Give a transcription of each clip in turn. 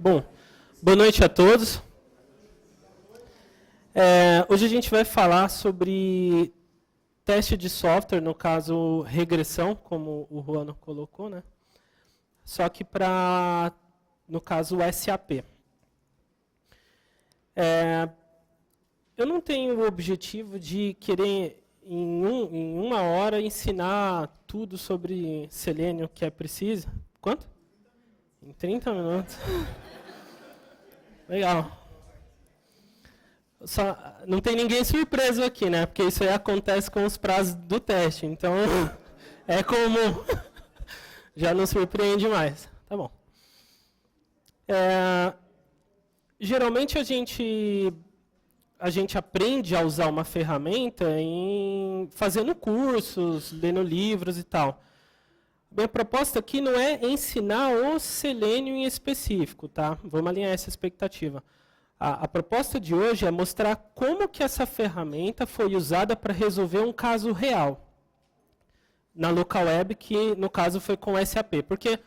Bom, boa noite a todos. Hoje a gente vai falar sobre teste de software, no caso regressão, como o Juan colocou, né? Só que para, no caso, o SAP. Eu não tenho o objetivo de querer, em uma hora, ensinar tudo sobre Selenium que é preciso. Quanto? Em 30 minutos. Legal. Só, não tem ninguém surpreso aqui, né? Porque isso aí acontece com os prazos do teste. Então, é comum. Já não surpreende mais. Tá bom. Geralmente, a gente aprende a usar uma ferramenta fazendo cursos, lendo livros e tal. Minha proposta aqui não é ensinar o Selenium em específico, tá? Vamos alinhar essa expectativa. A proposta de hoje é mostrar como que essa ferramenta foi usada para resolver um caso real na local web, que no caso foi com o SAP. Porque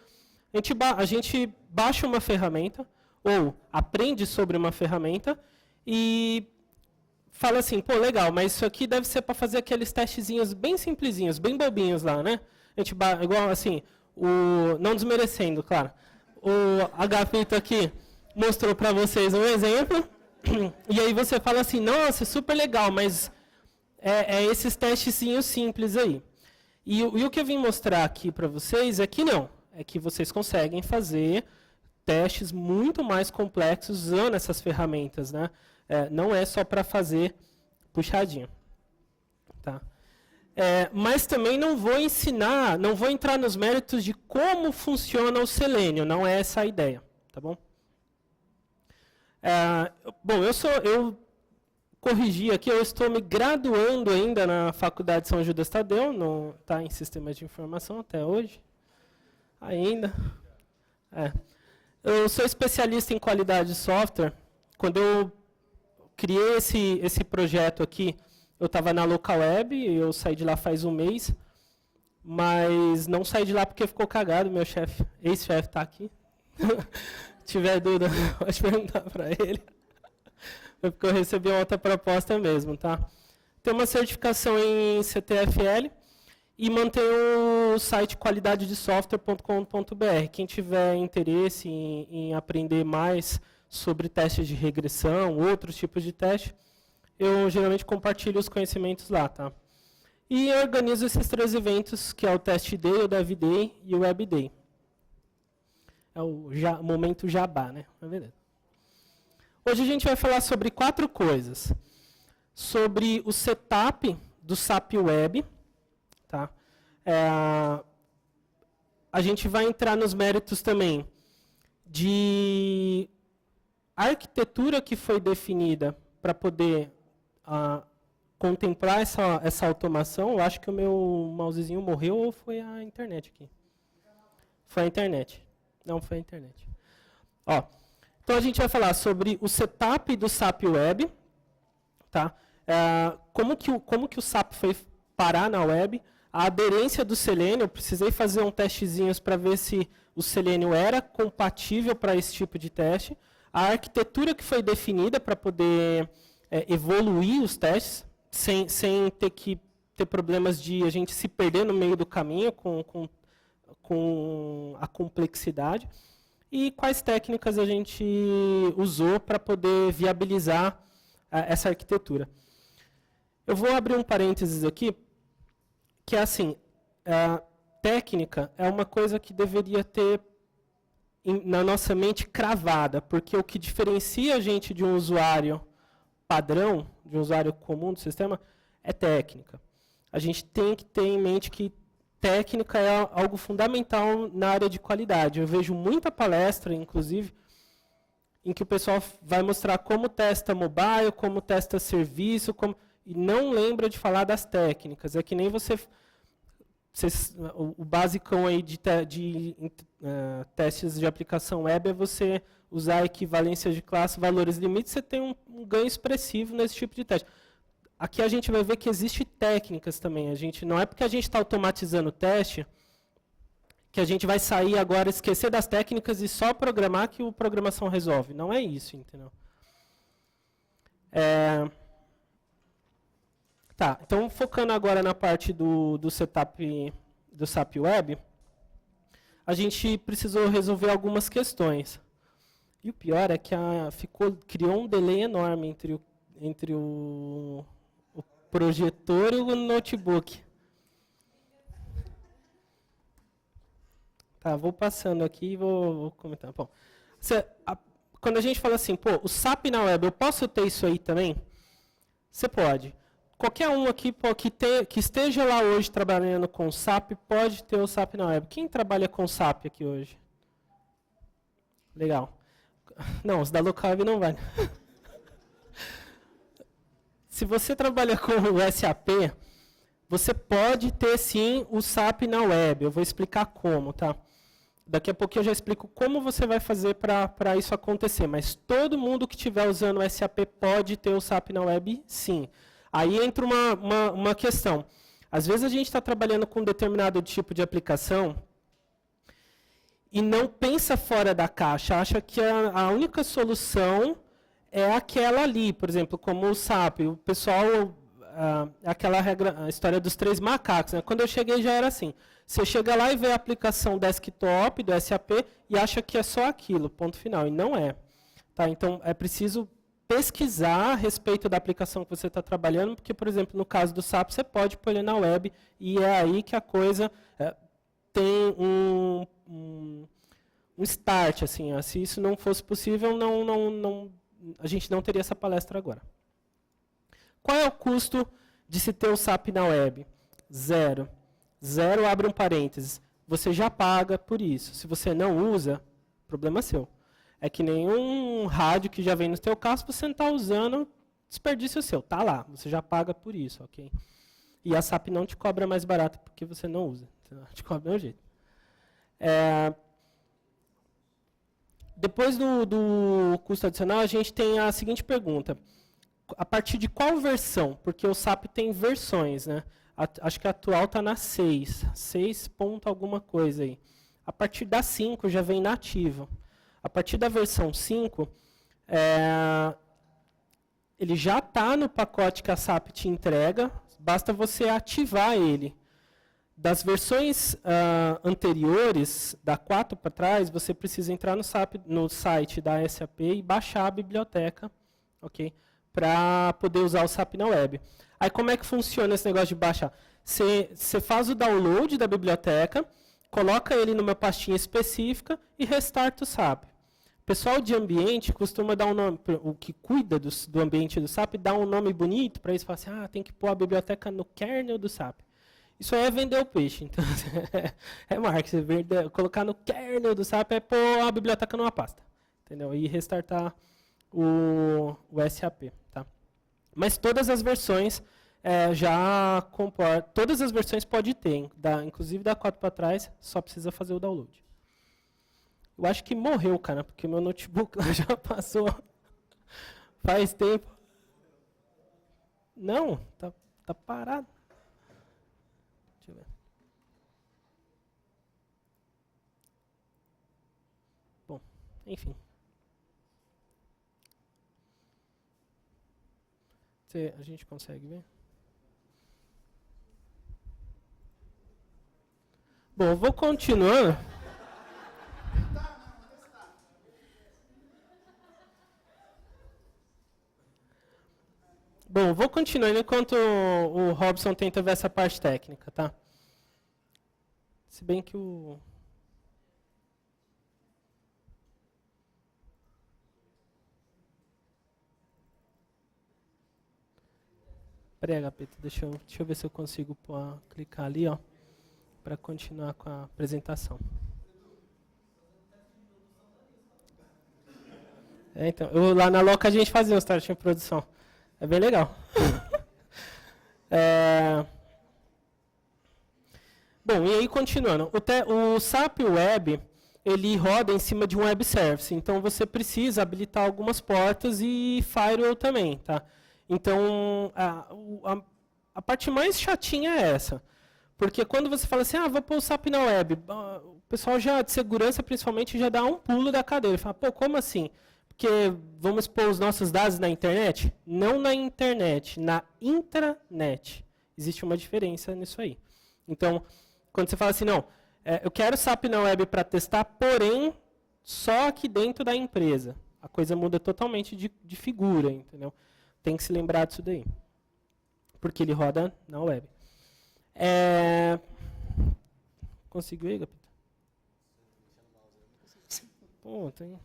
a gente baixa uma ferramenta ou aprende sobre uma ferramenta e fala assim, pô, legal, mas isso aqui deve ser para fazer aqueles testezinhos bem simplesinhos, bem bobinhos lá, né? Igual assim, não desmerecendo, claro. O Agapito aqui mostrou para vocês um exemplo, e aí você fala assim, nossa, super legal, mas esses testezinhos simples aí. E o que eu vim mostrar aqui para vocês é que não, é que vocês conseguem fazer testes muito mais complexos usando essas ferramentas, né? Não é só para fazer puxadinho. Tá? Mas também não vou ensinar, não vou entrar nos méritos de como funciona o Selenium, não é essa a ideia, tá bom? Bom, eu corrigi aqui, eu estou me graduando ainda na Faculdade São Judas Tadeu, tá em Sistemas de Informação até hoje, ainda. Eu sou especialista em qualidade de software. Quando eu criei esse projeto aqui, eu estava na local web, eu saí de lá faz um mês, mas não saí de lá porque ficou cagado, meu chefe, ex-chefe está aqui. Se tiver dúvida, pode perguntar para ele. Foi porque eu recebi uma outra proposta mesmo, tá? Tenho uma certificação em CTFL e mantenho o site qualidadedesoftware.com.br. Quem tiver interesse em aprender mais sobre testes de regressão, outros tipos de teste, eu geralmente compartilho os conhecimentos lá, tá? E eu organizo esses 3 eventos, que é o Test Day, o Dev Day e o Web Day. É o momento jabá, né? Beleza. Hoje a gente vai falar sobre 4 coisas. Sobre o setup do SAP Web, tá? A gente vai entrar nos méritos também de arquitetura que foi definida para poder contemplar essa automação. Eu acho que o meu mousezinho morreu ou foi a internet aqui? Foi a internet. Não, foi a internet. Então, a gente vai falar sobre o setup do SAP Web. Tá? Como que o SAP foi parar na web. A aderência do Selenium. Eu precisei fazer um testezinho para ver se o Selenium era compatível para esse tipo de teste. A arquitetura que foi definida para poder evoluir os testes, sem ter que ter problemas de a gente se perder no meio do caminho com a complexidade. E quais técnicas a gente usou para poder viabilizar essa arquitetura. Eu vou abrir um parênteses aqui, que é assim, técnica é uma coisa que deveria ter na nossa mente cravada, porque o que diferencia a gente de um usuário padrão, de um usuário comum do sistema, é técnica. A gente tem que ter em mente que técnica é algo fundamental na área de qualidade. Eu vejo muita palestra, inclusive, em que o pessoal vai mostrar como testa mobile, como testa serviço, e não lembra de falar das técnicas. É que nem o basicão aí de testes de aplicação web é você usar equivalência de classe, valores limites, você tem um ganho expressivo nesse tipo de teste. Aqui a gente vai ver que existem técnicas também. Não é porque a gente está automatizando o teste que a gente vai sair agora, esquecer das técnicas e só programar que o programação resolve. Não é isso, entendeu? Tá, então focando agora na parte do setup do SAP Web, a gente precisou resolver algumas questões. E o pior é que criou um delay enorme entre o projetor e o notebook. Tá, vou passando aqui e vou comentar. Bom, quando a gente fala assim, pô, o SAP na web, eu posso ter isso aí também? Você pode. Qualquer um aqui que esteja lá hoje trabalhando com SAP, pode ter o SAP na web. Quem trabalha com SAP aqui hoje? Legal. Não, os da local web não vai. Se você trabalha com o SAP, você pode ter sim o SAP na web. Eu vou explicar como, tá? Daqui a pouquinho eu já explico como você vai fazer para isso acontecer. Mas todo mundo que estiver usando o SAP pode ter o SAP na web, sim. Aí entra uma questão. Às vezes a gente está trabalhando com um determinado tipo de aplicação e não pensa fora da caixa, acha que a única solução é aquela ali, por exemplo, como o SAP. O pessoal, aquela regra, a história dos 3 macacos, né? Quando eu cheguei já era assim. Você chega lá e vê a aplicação desktop do SAP e acha que é só aquilo, ponto final. E não é. Tá? Então, é preciso pesquisar a respeito da aplicação que você está trabalhando, porque, por exemplo, no caso do SAP, você pode pôr ele na web e é aí que a coisa tem um start. Assim, se isso não fosse possível, a gente não teria essa palestra agora. Qual é o custo de se ter o SAP na web? 0. 0, abre um parênteses. Você já paga por isso. Se você não usa, problema seu. É que nenhum rádio que já vem no seu carro, se você não está usando, desperdício seu. Está lá, você já paga por isso, ok? E a SAP não te cobra mais barato porque você não usa. Te cobra do mesmo jeito. Depois do custo adicional, a gente tem a seguinte pergunta. A partir de qual versão? Porque o SAP tem versões, né? Acho que a atual está na 6. 6 ponto alguma coisa aí. A partir da 5 já vem nativo. A partir da versão 5, ele já está no pacote que a SAP te entrega, basta você ativar ele. Das versões anteriores, da 4 para trás, você precisa entrar no site da SAP e baixar a biblioteca, ok? Para poder usar o SAP na web. Aí como é que funciona esse negócio de baixar? Você faz o download da biblioteca, coloca ele numa pastinha específica e restarta o SAP. O pessoal de ambiente costuma dar um nome, o que cuida do ambiente do SAP, dá um nome bonito para isso, fala assim, tem que pôr a biblioteca no kernel do SAP. Isso aí é vender o peixe, então é marketing, colocar no kernel do SAP é pôr a biblioteca numa pasta, entendeu? E restartar o SAP, tá? Mas todas as versões já comportam, todas as versões pode ter, inclusive da 4 para trás, só precisa fazer o download. Eu acho que morreu, cara, porque o meu notebook já passou faz tempo. Não, tá parado. Deixa eu ver. Bom, enfim. A gente consegue ver? Bom, eu vou continuando. Bom, vou continuando enquanto o Robson tenta ver essa parte técnica, tá? Se bem que o... Peraí, HP, deixa eu ver se eu consigo clicar ali, ó, para continuar com a apresentação. Então, lá na Loca a gente fazia uns testes de produção. É bem legal. Bom, e aí continuando. O SAP Web, ele roda em cima de um web service. Então, você precisa habilitar algumas portas e firewall também, tá? Então, a parte mais chatinha é essa. Porque quando você fala assim, vou pôr o SAP na web, pessoal já de segurança, principalmente, já dá um pulo da cadeira. Fala, pô, como assim? Porque vamos pôr os nossos dados na internet? Não na internet, na intranet. Existe uma diferença nisso aí. Então, quando você fala assim, não, eu quero o SAP na web para testar, porém, só aqui dentro da empresa. A coisa muda totalmente de figura, entendeu? Tem que se lembrar disso daí. Porque ele roda na web. Conseguiu aí, Gapita? Pô, tem...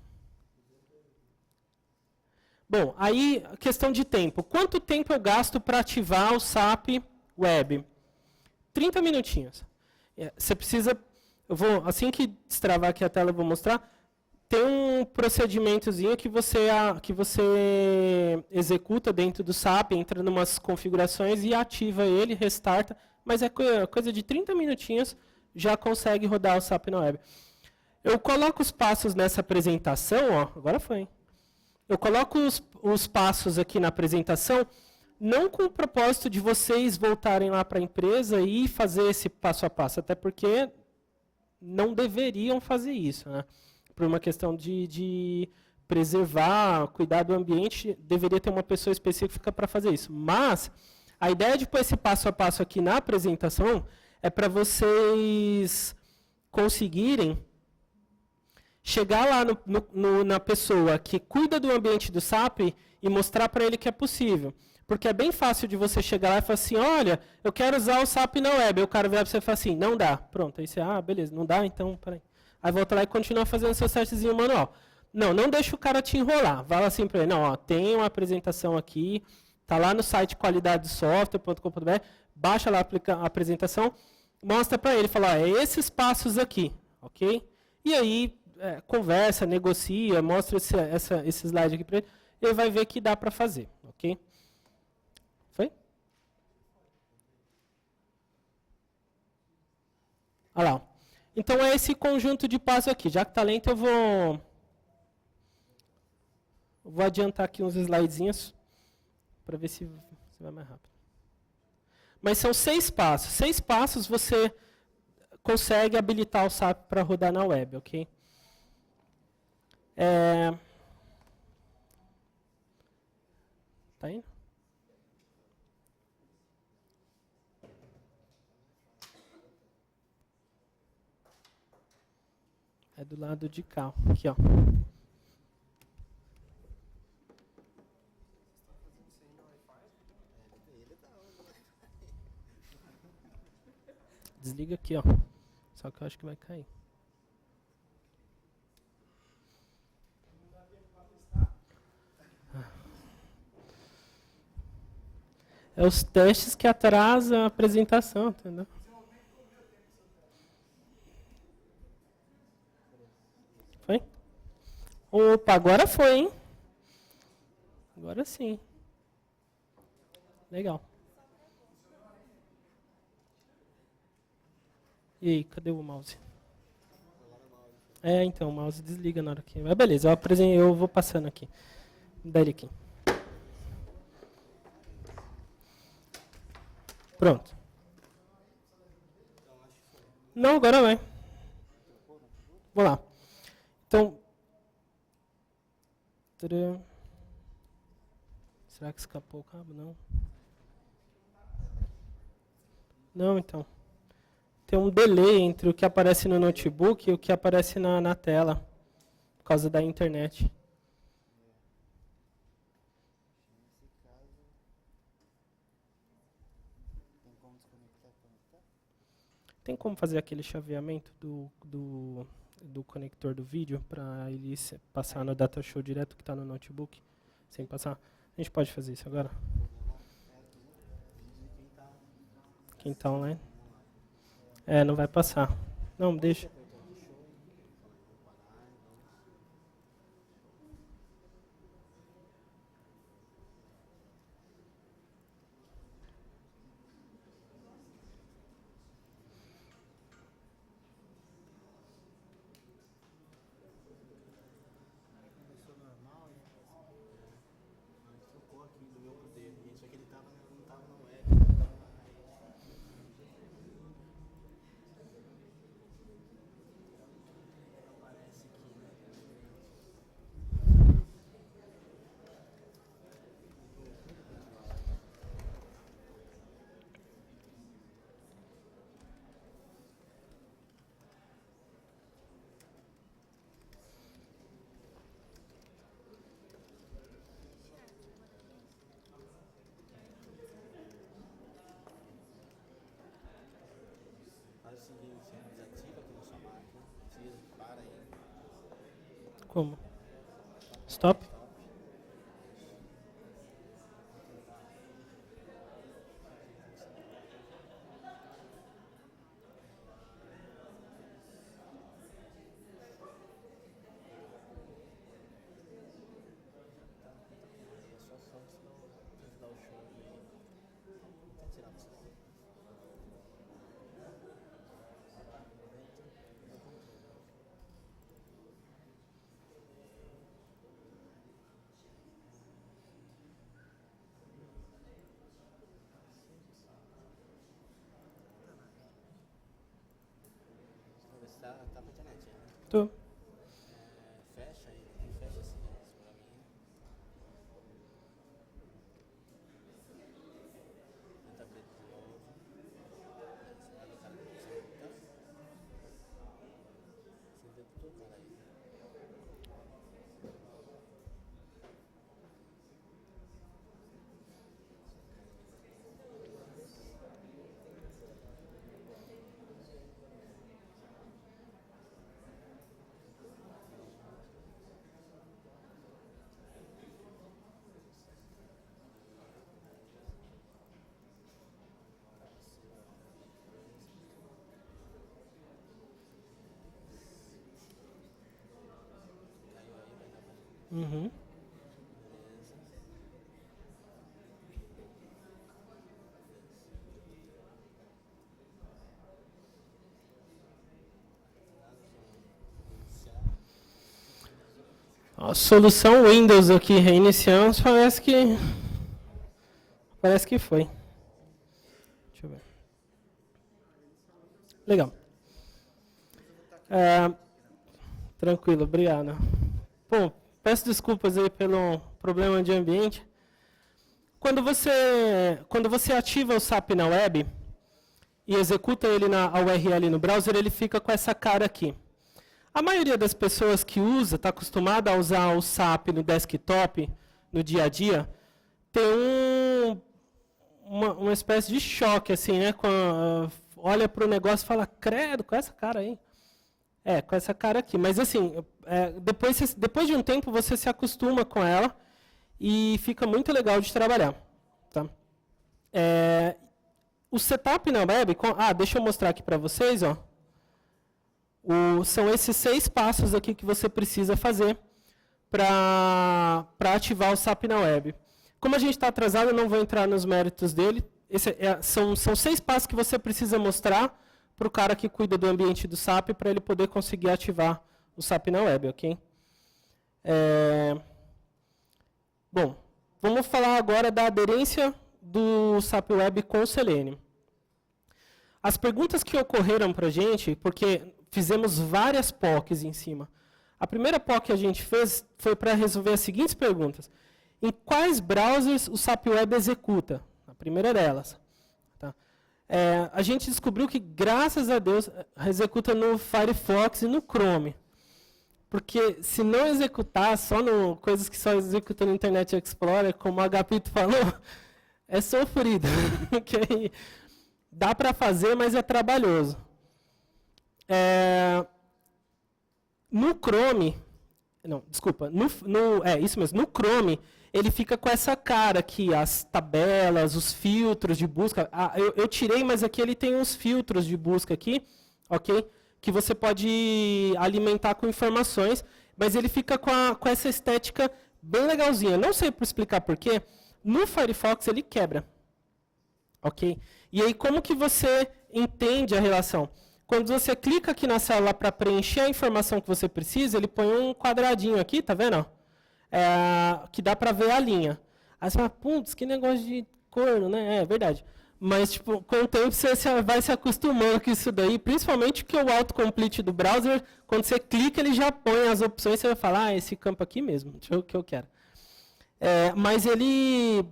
Bom, aí, questão de tempo. Quanto tempo eu gasto para ativar o SAP Web? 30 minutinhos. Você precisa... assim que destravar aqui a tela, eu vou mostrar. Tem um procedimentozinho que você executa dentro do SAP, entra em umas configurações e ativa ele, restarta. Mas é coisa de 30 minutinhos, já consegue rodar o SAP na web. Eu coloco os passos nessa apresentação, ó, agora foi, hein? Eu coloco os passos aqui na apresentação, não com o propósito de vocês voltarem lá para a empresa e fazer esse passo a passo, até porque não deveriam fazer isso, né? Por uma questão de preservar, cuidar do ambiente, deveria ter uma pessoa específica para fazer isso. Mas a ideia de pôr esse passo a passo aqui na apresentação é para vocês conseguirem chegar lá na pessoa que cuida do ambiente do SAP e mostrar para ele que é possível. Porque é bem fácil de você chegar lá e falar assim, olha, eu quero usar o SAP na web. Aí o cara vai para você e fala assim, não dá. Pronto, aí você, beleza, não dá, então, peraí. Aí volta lá e continua fazendo seu testezinho manual. Não deixa o cara te enrolar. Fala assim para ele, não, ó, tem uma apresentação aqui, tá lá no site qualidadesoftware.com.br, baixa lá a apresentação, mostra para ele, fala, é esses passos aqui, ok? E aí, conversa, negocia, mostra esse slide aqui para ele, ele vai ver que dá para fazer, ok? Foi? Olha lá. Então, é esse conjunto de passos aqui. Já que está lento, eu vou adiantar aqui uns slidezinhos para ver se vai mais rápido. Mas são 6 passos. 6 passos você consegue habilitar o SAP para rodar na web, ok? Tá indo? É do lado de cá, aqui, ó. Desliga aqui, ó. Só que eu acho que vai cair. É os testes que atrasam a apresentação, entendeu? Foi? Opa, agora foi, hein? Agora sim. Legal. E aí, cadê o mouse? Então, o mouse desliga na hora que... Mas beleza, eu vou passando aqui. Dá ele aqui. Pronto. Não, agora vai. Vamos lá. Então... Será que escapou o cabo? Não. Não, então. Tem um delay entre o que aparece no notebook e o que aparece na tela, por causa da internet. Tem como fazer aquele chaveamento do conector do vídeo para ele passar no data show direto que está no notebook, sem passar? A gente pode fazer isso agora? Quem está online? Não vai passar. Não, deixa. Como? Stop? Tô. Uhum. A solução Windows aqui, reiniciamos, parece que foi. Deixa eu ver. Legal. Tranquilo, obrigado. Bom, peço desculpas aí pelo problema de ambiente. Quando você ativa o SAP na web e executa ele na URL no browser, ele fica com essa cara aqui. A maioria das pessoas que usa, está acostumada a usar o SAP no desktop, no dia a dia, tem uma espécie de choque, assim, né? Olha para o negócio e fala, credo, com essa cara aí. Com essa cara aqui. Mas, assim, depois de um tempo, você se acostuma com ela e fica muito legal de trabalhar. Tá? O setup na web... deixa eu mostrar aqui para vocês, ó. São esses 6 passos aqui que você precisa fazer para ativar o SAP na web. Como a gente está atrasado, eu não vou entrar nos méritos dele. São 6 passos que você precisa mostrar para o cara que cuida do ambiente do SAP para ele poder conseguir ativar o SAP na web, ok? Bom, vamos falar agora da aderência do SAP Web com o Selenium. As perguntas que ocorreram para a gente, porque fizemos várias POCs em cima. A primeira POC que a gente fez foi para resolver as seguintes perguntas. Em quais browsers o SAP Web executa? A primeira delas. Tá? A gente descobriu que, graças a Deus, executa no Firefox e no Chrome. Porque se não executar coisas que só executam no Internet Explorer, como o Agapito falou, é sofrido. Okay? Dá para fazer, mas é trabalhoso. No Chrome, não, desculpa, isso mesmo, no Chrome, ele fica com essa cara aqui, as tabelas, os filtros de busca. Eu tirei, mas aqui ele tem uns filtros de busca aqui, ok? Que você pode alimentar com informações, mas ele fica com essa estética bem legalzinha. Não sei explicar porquê, no Firefox ele quebra, ok? E aí, como que você entende a relação? Quando você clica aqui na célula para preencher a informação que você precisa, ele põe um quadradinho aqui, tá vendo? Que dá para ver a linha. Aí você fala, putz, que negócio de corno, né? É verdade. Mas, tipo, com o tempo você vai se acostumando com isso daí, principalmente que o autocomplete do browser, quando você clica, ele já põe as opções, você vai falar, esse campo aqui mesmo, deixa eu ver o que eu quero. Mas ele,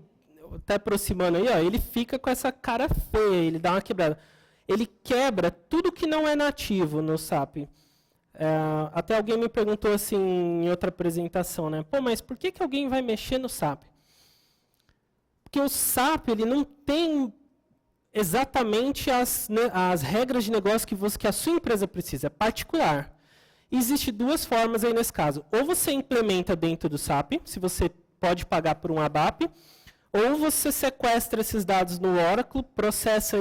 até aproximando aí, ó, ele fica com essa cara feia, ele dá uma quebrada. Ele quebra tudo que não é nativo no SAP. Até alguém me perguntou assim em outra apresentação, né? Pô, mas por que alguém vai mexer no SAP? Porque o SAP ele não tem exatamente as regras de negócio que a sua empresa precisa, é particular. Existem duas formas aí nesse caso. Ou você implementa dentro do SAP, se você pode pagar por um ABAP, ou você sequestra esses dados no Oracle, processa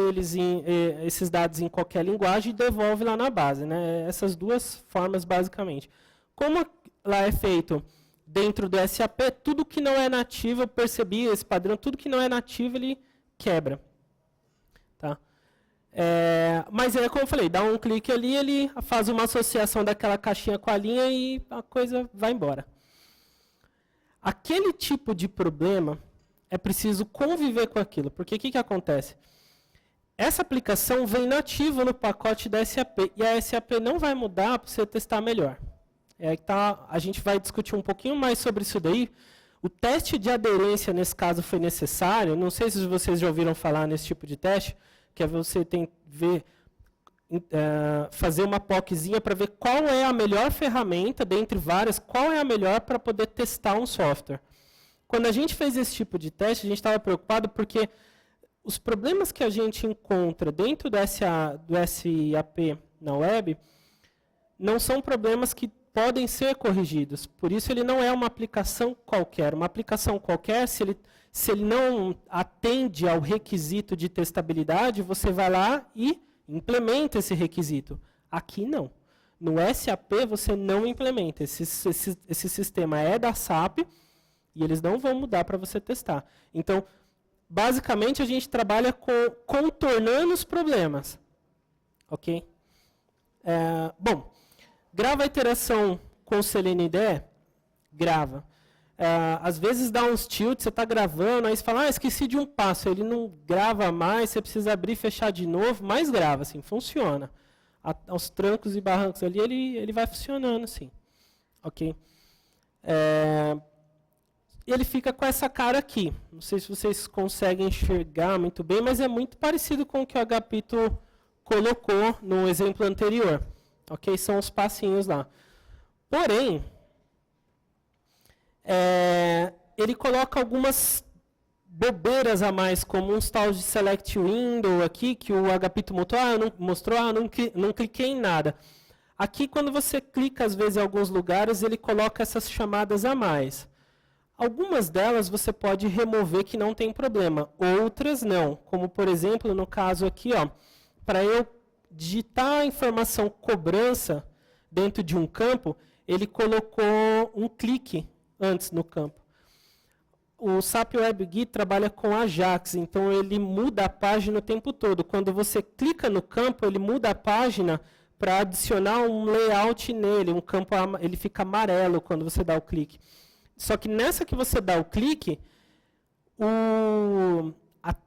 esses dados em qualquer linguagem e devolve lá na base. Né? Essas duas formas, basicamente. Como lá é feito dentro do SAP, tudo que não é nativo, eu percebi esse padrão, tudo que não é nativo, ele quebra. Tá? Mas é como eu falei, dá um clique ali, ele faz uma associação daquela caixinha com a linha e a coisa vai embora. Aquele tipo de problema, é preciso conviver com aquilo, porque o que acontece? Essa aplicação vem nativa no pacote da SAP, e a SAP não vai mudar para você testar melhor. A gente vai discutir um pouquinho mais sobre isso daí. O teste de aderência, nesse caso, foi necessário. Não sei se vocês já ouviram falar nesse tipo de teste, que é você fazer uma POCzinha para ver qual é a melhor ferramenta, dentre várias, qual é a melhor para poder testar um software. Quando a gente fez esse tipo de teste, a gente estava preocupado porque os problemas que a gente encontra dentro do SAP na web não são problemas que podem ser corrigidos. Por isso, ele não é uma aplicação qualquer. Uma aplicação qualquer, se ele não atende ao requisito de testabilidade, você vai lá e implementa esse requisito. Aqui, não. No SAP, você não implementa. Esse sistema é da SAP e eles não vão mudar para você testar. Então, basicamente, a gente trabalha contornando os problemas. Ok? Bom, grava a iteração com o Selenium IDE? Grava. Às vezes dá uns tilt, você está gravando, aí você fala, esqueci de um passo, ele não grava mais, você precisa abrir e fechar de novo, mas grava, assim, funciona. Aos trancos e barrancos ali, ele vai funcionando, sim. Ok? Ele fica com essa cara aqui. Não sei se vocês conseguem enxergar muito bem, mas é muito parecido com o que o Agapito colocou no exemplo anterior. Ok? São os passinhos lá. Porém, ele coloca algumas bobeiras a mais, como uns tal de Select Window aqui, que o Agapito mostrou, não cliquei em nada. Aqui, quando você clica, às vezes, em alguns lugares, ele coloca essas chamadas a mais. Algumas delas você pode remover que não tem problema, outras não. Como, por exemplo, no caso aqui, para eu digitar a informação cobrança dentro de um campo, ele colocou um clique antes no campo. O SAP WebGui trabalha com Ajax, então ele muda a página o tempo todo. Quando você clica no campo, ele muda a página para adicionar um layout nele, um campo, ele fica amarelo quando você dá o clique. Só que nessa que você dá o clique,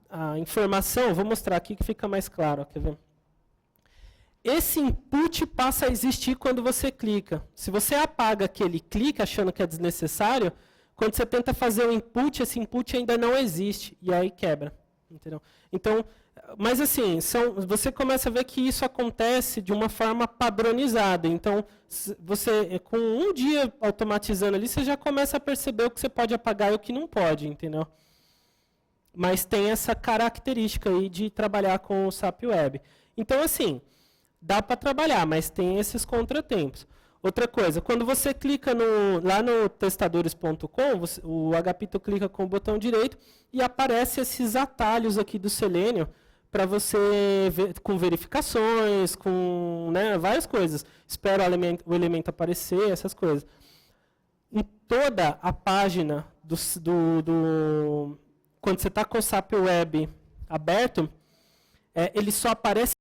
a informação, vou mostrar aqui que fica mais claro, quer ver? Esse input passa a existir quando você clica. Se você apaga aquele clique achando que é desnecessário, quando você tenta fazer o input, esse input ainda não existe, e aí quebra. Entendeu? Então, mas assim, você começa a ver que isso acontece de uma forma padronizada. Então, você, com um dia automatizando ali, você já começa a perceber o que você pode apagar e o que não pode, entendeu? Mas tem essa característica aí de trabalhar com o SAP Web. Então, assim, dá para trabalhar, mas tem esses contratempos. Outra coisa, quando você clica lá no testadores.com, o Agapito clica com o botão direito e aparece esses atalhos aqui do Selenium para você ver, com verificações, com várias coisas. Espera o elemento aparecer, essas coisas. Em toda a página, quando você está com o SAP Web aberto, ele só aparece